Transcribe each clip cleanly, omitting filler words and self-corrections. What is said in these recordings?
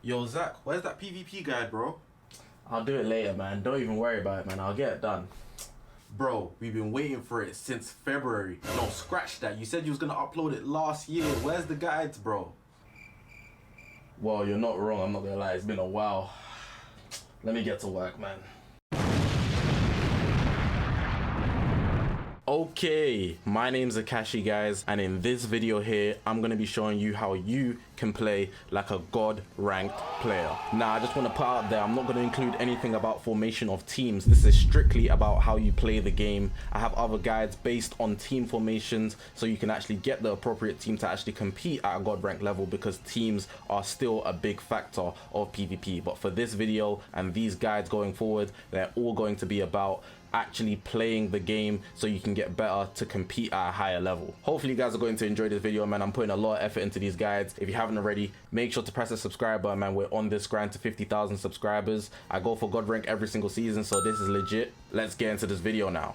Yo, Zach, where's that PvP guide, bro? I'll do it later, man. Don't even worry about it, man. I'll get it done. Bro, we've been waiting for it since February. No, scratch that. You said you was gonna upload it last year. Where's the guides, bro? Well, you're not wrong. I'm not gonna lie. It's been a while. Let me get to work, man. Okay, my name's Zakashi, guys, and in this video here, I'm gonna be showing you how you can play like a God ranked player. Now, I just want to put out there, I'm not going to include anything about formation of teams. This is strictly about how you play the game. I have other guides based on team formations, so you can actually get the appropriate team to actually compete at a God ranked level, because teams are still a big factor of PvP. But for this video and these guides going forward, they're all going to be about actually playing the game so you can get better to compete at a higher level. Hopefully you guys are going to enjoy this video, man. I'm putting a lot of effort into these guides. If you haven't already, make sure to press the subscribe button, man. We're on this grind to 50,000 subscribers. I go for God rank every single season, so this is legit. Let's get into this video now.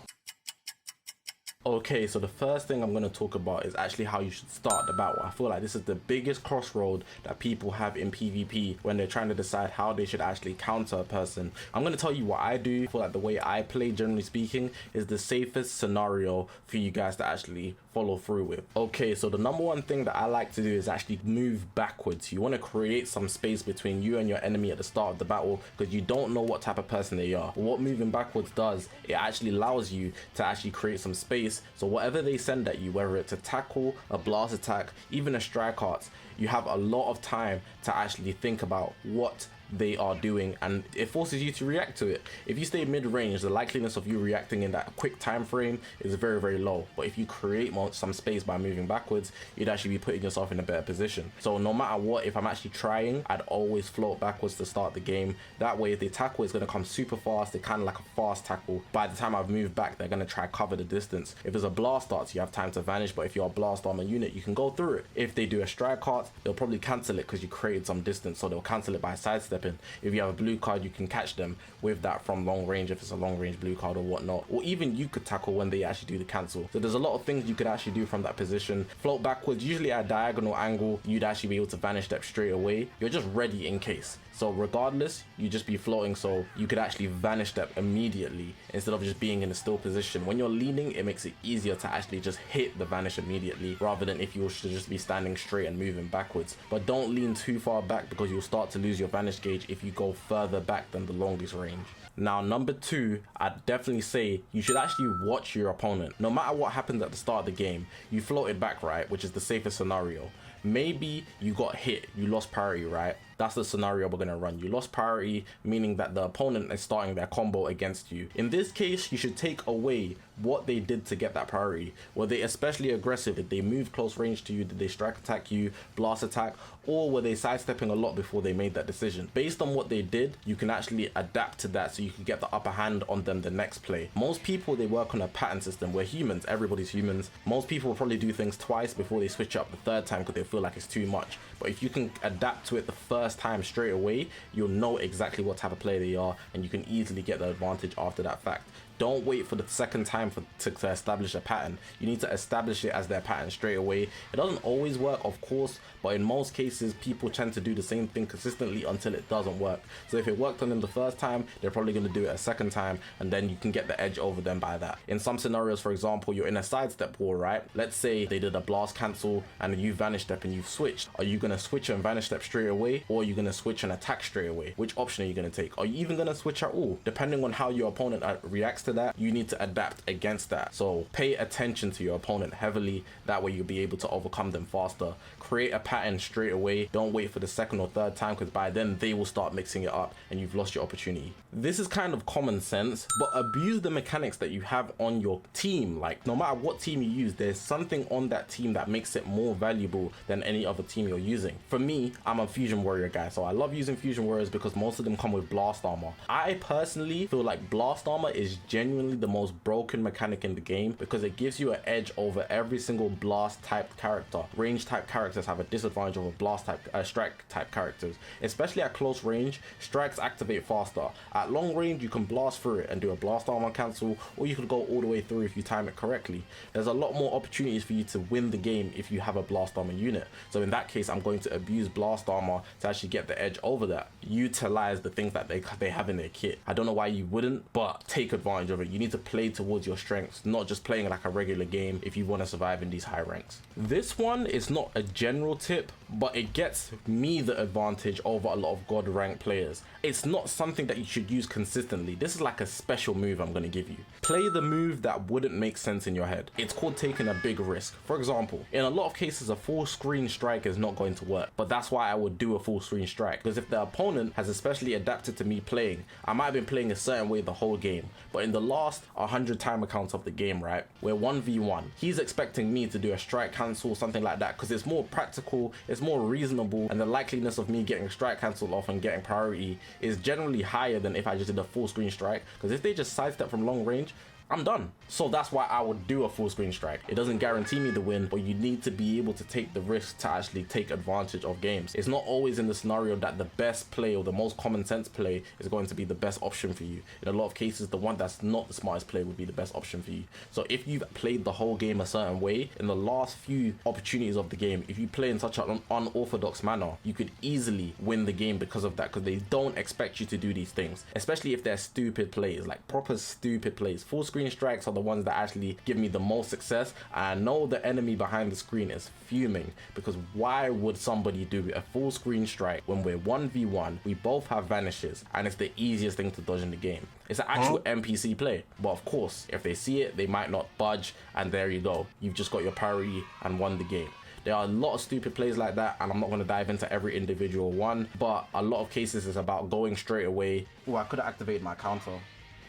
Okay, so the first thing I'm going to talk about is actually how you should start the battle. I feel like this is the biggest crossroad that people have in PvP when they're trying to decide how they should actually counter a person. I'm going to tell you what I do. I feel like the way I play, generally speaking, is the safest scenario for you guys to actually follow through with. Okay, so the number one thing that I like to do is actually move backwards. You want to create some space between you and your enemy at the start of the battle, because you don't know what type of person they are. What moving backwards does, it actually allows you to actually create some space. So whatever they send at you, whether it's a tackle, a blast attack, even a strike art, you have a lot of time to actually think about what they are doing, and it forces you to react to it. If you stay mid-range, the likeliness of you reacting in that quick time frame is very, very low. But if you create some space by moving backwards, you'd actually be putting yourself in a better position. So no matter what, if I'm actually trying, I'd always float backwards to start the game. That way, if the tackle is going to come super fast, they're kind of like a fast tackle. By the time I've moved back, they're going to try cover the distance. If there's a blast art, you have time to vanish, but if you're a blast armor unit, you can go through it. If they do a strike art, they'll probably cancel it because you created some distance, so they'll cancel it by sidestepping. If you have a blue card, you can catch them with that from long range, if it's a long range blue card or whatnot, or even you could tackle when they actually do the cancel. So there's a lot of things you could actually do from that position. Float backwards, usually at a diagonal angle, you'd actually be able to vanish step straight away. You're just ready in case. So regardless, you just be floating, so you could actually vanish step immediately instead of just being in a still position. When you're leaning, it makes it easier to actually just hit the vanish immediately, rather than if you were to just be standing straight and moving backwards. But don't lean too far back, because you'll start to lose your vanish gauge if you go further back than the longest range. Now, number two, I'd definitely say you should actually watch your opponent. No matter what happens at the start of the game, you floated back, right, which is the safest scenario. Maybe you got hit, you lost priority, right? That's the scenario we're going to run. You lost priority, meaning that the opponent is starting their combo against you. In this case, you should take away what they did to get that priority. Were they especially aggressive? Did they move close range to you? Did they strike attack you, blast attack? Or were they sidestepping a lot before they made that decision? Based on what they did, you can actually adapt to that so you can get the upper hand on them the next play. Most people, they work on a pattern system. We're humans, everybody's humans. Most people will probably do things twice before they switch up the third time because they feel like it's too much. But if you can adapt to it the first time straight away, you'll know exactly what type of player they are, and you can easily get the advantage after that fact. Don't wait for the second time to establish a pattern. You need to establish it as their pattern straight away. It doesn't always work, of course, but in most cases, people tend to do the same thing consistently until it doesn't work. So if it worked on them the first time, they're probably going to do it a second time, and then you can get the edge over them by that. In some scenarios, for example, you're in a sidestep wall, right? Let's say they did a blast cancel and you vanish step and you've switched. Are you going to switch and vanish step straight away, or are you going to switch and attack straight away? Which option are you going to take? Are you even going to switch at all? Depending on how your opponent reacts to that, you need to adapt against that. So pay attention to your opponent heavily. That way you'll be able to overcome them faster. Create a pattern straight away. Don't wait for the second or third time, because by then they will start mixing it up and you've lost your opportunity. This is kind of common sense, but abuse the mechanics that you have on your team. Like, no matter what team you use, there's something on that team that makes it more valuable than any other team you're using. For me, I'm a fusion warrior guy, so I love using fusion warriors because most of them come with blast armor. I personally feel like blast armor is genuinely the most broken mechanic in the game because it gives you an edge over every single blast type character. Range type characters have a disadvantage over blast type, strike type characters. Especially at close range, strikes activate faster. At long range, you can blast through it and do a blast armor cancel, or you could go all the way through if you time it correctly. There's a lot more opportunities for you to win the game if you have a blast armor unit. So in that case, I'm going to abuse blast armor to actually get the edge over that. Utilize the things that they have in their kit. I don't know why you wouldn't, but take advantage of it. You need to play towards your strengths, not just playing like a regular game if you want to survive in these high ranks. This one is not a general tip, but it gets me the advantage over a lot of god rank players. It's not something that you should use consistently. This is like a special move I'm going to give you. Play the move that wouldn't make sense in your head. It's called taking a big risk. For example, in a lot of cases, a full screen strike is not going to work, but that's why I would do a full screen strike, because if the opponent has especially adapted to me playing, I might have been playing a certain way the whole game, but in the last 100 timer counts of the game, right, we're 1v1. He's expecting me to do a strike cancel, something like that, because it's more practical, it's more reasonable, and the likeliness of me getting a strike cancel off and getting priority is generally higher than if I just did a full screen strike, because if they just sidestep from long range, I'm done. So that's why I would do a full screen strike. It doesn't guarantee me the win, but you need to be able to take the risk to actually take advantage of games. It's not always in the scenario that the best play or the most common sense play is going to be the best option for you. In a lot of cases, the one that's not the smartest play would be the best option for you. So if you've played the whole game a certain way, in the last few opportunities of the game, if you play in such an unorthodox manner, you could easily win the game because of that, because they don't expect you to do these things, especially if they're stupid plays, like proper stupid plays. Full screen strikes are the ones that actually give me the most success. I know the enemy behind the screen is fuming, because why would somebody do a full screen strike when we're 1v1, we both have vanishes, and it's the easiest thing to dodge in the game. It's an actual NPC play, but of course, if they see it, they might not budge, and there you go. You've just got your parry and won the game. There are a lot of stupid plays like that, and I'm not going to dive into every individual one, but a lot of cases it's about going straight away. Oh, I could have activated my counter.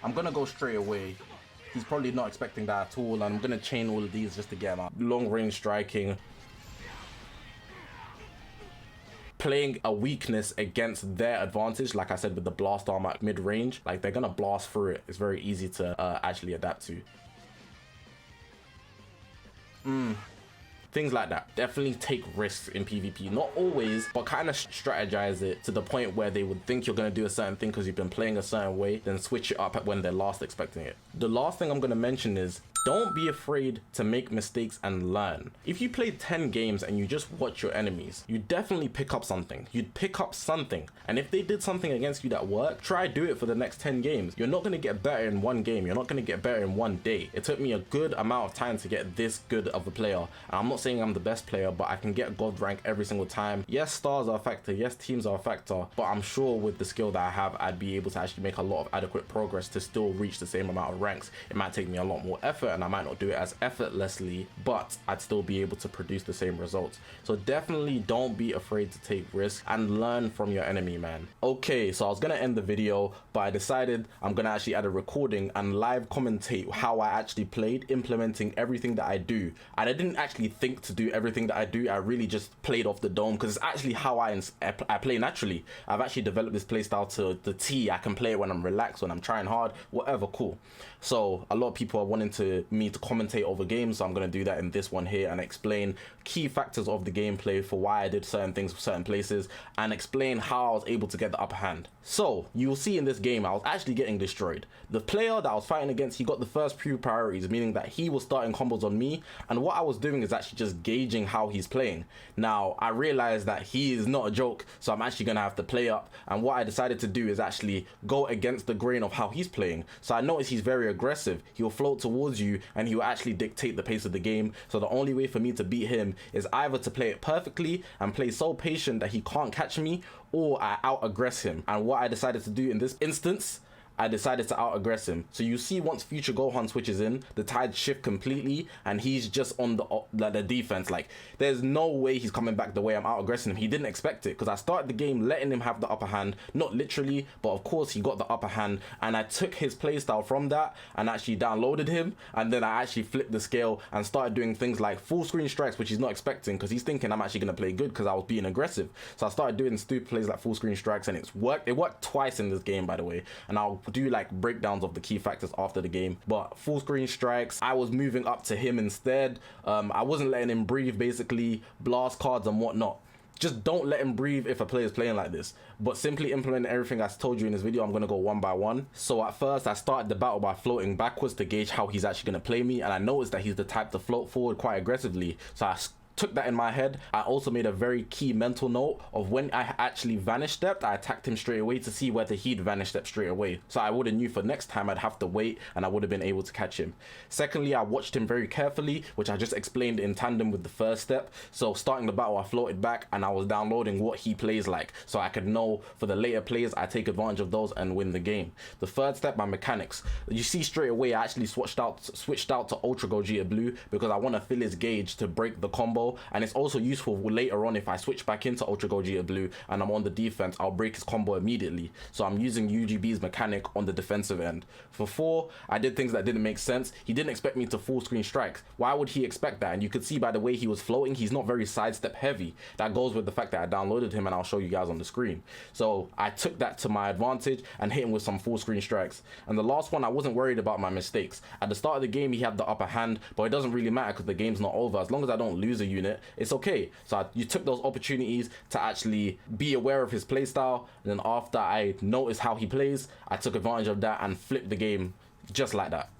I'm going to go straight away. He's probably not expecting that at all, and I'm going to chain all of these just to get him out. Long range striking. Playing a weakness against their advantage, like I said with the blast armor at mid range, like they're going to blast through it. It's very easy to actually adapt to. Things like that. Definitely take risks in PvP. Not always, but kind of strategize it to the point where they would think you're going to do a certain thing because you've been playing a certain way, then switch it up when they're last expecting it. The last thing I'm going to mention is don't be afraid to make mistakes and learn. If you play 10 games and you just watch your enemies, you definitely pick up something. You'd pick up something. And if they did something against you that worked, try do it for the next 10 games. You're not going to get better in one game. You're not going to get better in one day. It took me a good amount of time to get this good of a player. And I'm not saying I'm the best player, but I can get god rank every single time. Yes, stars are a factor. Yes, teams are a factor. But I'm sure with the skill that I have, I'd be able to actually make a lot of adequate progress to still reach the same amount of ranks. It might take me a lot more effort, and I might not do it as effortlessly, but I'd still be able to produce the same results. So definitely don't be afraid to take risks and learn from your enemy, man. Okay, so I was gonna end the video, but I decided I'm gonna actually add a recording and live commentate how I actually played, implementing everything that I do. And I didn't actually think to do everything that I do. I really just played off the dome, because it's actually how I play naturally. I've actually developed this playstyle to the T. I can play it when I'm relaxed, when I'm trying hard, whatever, cool. So a lot of people are wanting me to commentate over games, so I'm going to do that in this one here and explain key factors of the gameplay for why I did certain things for certain places, and explain how I was able to get the upper hand. So you'll see in this game I was actually getting destroyed. The player that I was fighting against, he got the first few priorities, meaning that he was starting combos on me, and what I was doing is actually just gauging how he's playing. Now I realized that he is not a joke, so I'm actually going to have to play up, and what I decided to do is actually go against the grain of how he's playing. So I noticed he's very aggressive. He'll float towards you and he'll actually dictate the pace of the game. So the only way for me to beat him is either to play it perfectly and play so patient that he can't catch me, or I out aggress him. And what I decided to do in this instance, I decided to out-aggress him. So you see once future Gohan switches in, the tides shift completely and he's just on the defense. Like, there's no way he's coming back the way I'm out-aggressing him. He didn't expect it, because I started the game letting him have the upper hand. Not literally, but of course he got the upper hand, and I took his playstyle from that and actually downloaded him, and then I actually flipped the scale and started doing things like full screen strikes, which he's not expecting, because he's thinking I'm actually going to play good because I was being aggressive. So I started doing stupid plays like full screen strikes, and it's worked. It worked twice in this game, by the way, and I'll do like breakdowns of the key factors after the game. But full screen strikes, I was moving up to him instead. I wasn't letting him breathe, basically, blast cards and whatnot. Just don't let him breathe if a player is playing like this. But simply implement everything I told you in this video. I'm going to go one by one. So at first, I started the battle by floating backwards to gauge how he's actually going to play me. And I noticed that he's the type to float forward quite aggressively. So I took that in my head. I also made a very key mental note of when I actually vanish stepped, I attacked him straight away to see whether he'd vanish step straight away. So I would have knew for next time I'd have to wait and I would have been able to catch him. Secondly, I watched him very carefully, which I just explained in tandem with the first step. So starting the battle, I floated back and I was downloading what he plays like, so I could know for the later plays, I take advantage of those and win the game. The third step, my mechanics. You see straight away, I actually switched out to Ultra Gogeta Blue because I want to fill his gauge to break the combo, and it's also useful later on if I switch back into Ultra Gogeta Blue and I'm on the defense, I'll break his combo immediately. So I'm using UGB's mechanic on the defensive end. For 4, I did things that didn't make sense. He didn't expect me to full screen strike. Why would he expect that? And you could see by the way he was floating, he's not very sidestep heavy. That goes with the fact that I downloaded him and I'll show you guys on the screen. So I took that to my advantage and hit him with some full screen strikes. And the last one, I wasn't worried about my mistakes. At the start of the game, he had the upper hand, but it doesn't really matter because the game's not over. As long as I don't lose a unit, it's okay. So you took those opportunities to actually be aware of his playstyle, and then after I noticed how he plays, I took advantage of that and flipped the game just like that.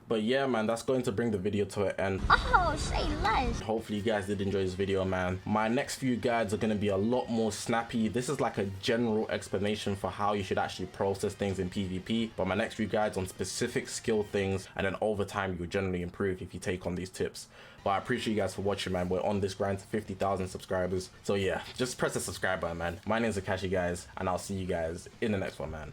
But yeah, man, that's going to bring the video to an end. Oh, say less. Hopefully you guys did enjoy this video, man. My next few guides are going to be a lot more snappy. This is like a general explanation for how you should actually process things in PvP, but my next few guides on specific skill things, and then over time you'll generally improve if you take on these tips. But I appreciate you guys for watching, man. We're on this grind to 50,000 subscribers. So yeah, just press the subscribe button, man. My name's Zakashi, guys, and I'll see you guys in the next one, man.